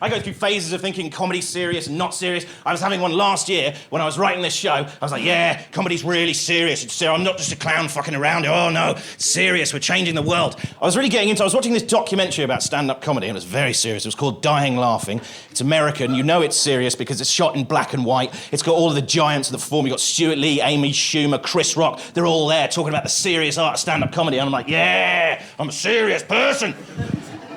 I go through phases of thinking comedy's serious and not serious. I was having one last year when I was writing this show. I was like, yeah, comedy's really serious. I'm not just a clown fucking around. Oh, no, it's serious. We're changing the world. I was watching this documentary about stand-up comedy, and it was very serious. It was called Dying Laughing. It's American. You know it's serious because it's shot in black and white. It's got all of the giants of the perform. You've got Stuart Lee, Amy Schumer, Chris Rock. They're all there talking about the serious art of stand-up comedy. And I'm like, yeah, I'm a serious person.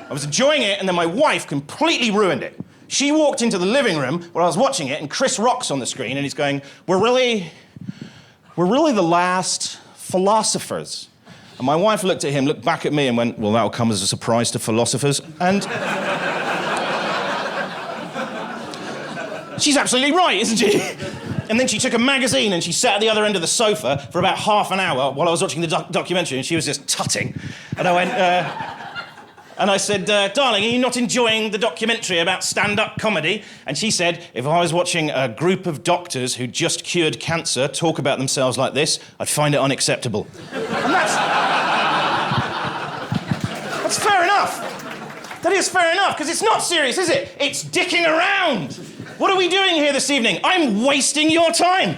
I was enjoying it, and then my wife completely ruined it. She walked into the living room where I was watching it, and Chris Rock's on the screen, and he's going, we're really the last philosophers. And my wife looked at him, looked back at me, and went, well, that'll come as a surprise to philosophers. And she's absolutely right, isn't she? And then she took a magazine and she sat at the other end of the sofa for about half an hour while I was watching the documentary, and she was just tutting. And I went, and I said, darling, are you not enjoying the documentary about stand-up comedy? And she said, if I was watching a group of doctors who just cured cancer talk about themselves like this, I'd find it unacceptable. And that's fair enough. That is fair enough, because it's not serious, is it? It's dicking around. What are we doing here this evening? I'm wasting your time.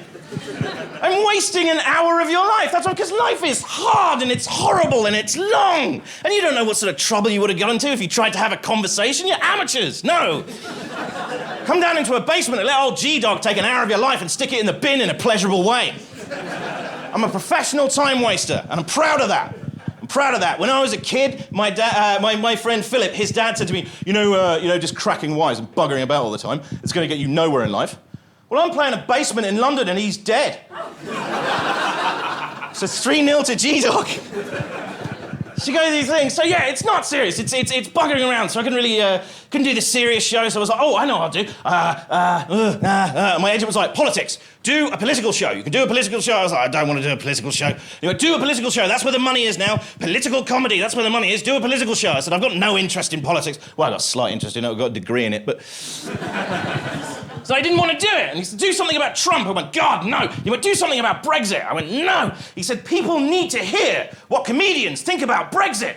I'm wasting an hour of your life. That's why, because life is hard and it's horrible and it's long. And you don't know what sort of trouble you would have got into if you tried to have a conversation. You're amateurs. No. Come down into a basement and let old G-Dog take an hour of your life and stick it in the bin in a pleasurable way. I'm a professional time waster, and I'm proud of that. I'm proud of that. When I was a kid, my friend Philip, his dad said to me, you know, just cracking wires and buggering about all the time, it's going to get you nowhere in life. Well, I'm playing a basement in London and he's dead. So it's 3-0 to G-Dog. So you go through these things. So yeah, it's not serious. It's buggering around. So I couldn't do the serious show. So I was like, oh, I know what I'll do. My agent was like, politics. Do a political show. You can do a political show. I was like, I don't want to do a political show. He went, do a political show. That's where the money is now. Political comedy. That's where the money is. Do a political show. I said, I've got no interest in politics. Well, I got a slight interest in it. I've got a degree in it, but... So I didn't want to do it. And he said, do something about Trump. I went, God, no. He went, do something about Brexit. I went, no. He said, people need to hear what comedians think about Brexit.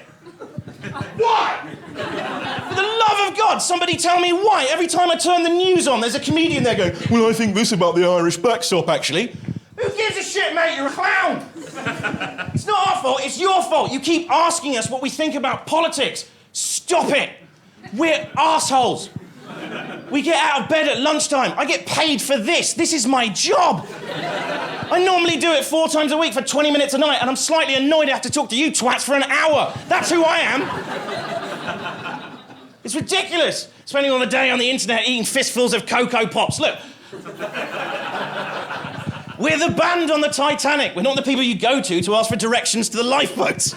Why? For the love of God, somebody tell me why. Every time I turn the news on, there's a comedian there going, well, I think this about the Irish backstop, actually. Who gives a shit, mate? You're a clown. It's not our fault, it's your fault. You keep asking us what we think about politics. Stop it. We're assholes. We get out of bed at lunchtime. I get paid for this. This is my job. I normally do it 4 times a week for 20 minutes a night, and I'm slightly annoyed I have to talk to you twats for an hour. That's who I am. It's ridiculous. Spending all the day on the internet eating fistfuls of Cocoa Pops. Look. We're the band on the Titanic. We're not the people you go to ask for directions to the lifeboats.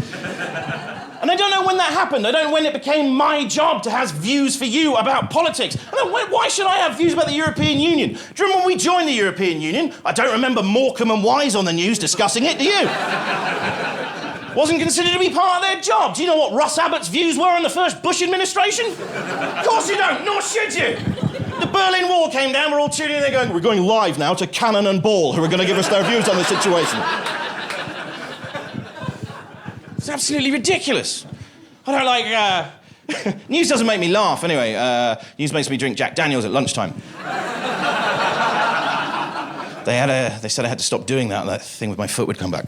And I don't know when that happened. I don't know when it became my job to have views for you about politics. Why should I have views about the European Union? Do you remember when we joined the European Union? I don't remember Morecambe and Wise on the news discussing it, do you? Wasn't considered to be part of their job. Do you know what Russ Abbott's views were on the first Bush administration? Of course you don't, nor should you. The Berlin Wall came down, we're all tuning in, they're going, we're going live now to Cannon and Ball, who are going to give us their views on the situation. It's absolutely ridiculous. I don't like... news doesn't make me laugh, anyway. News makes me drink Jack Daniels at lunchtime. They said I had to stop doing that thing with my foot would come back.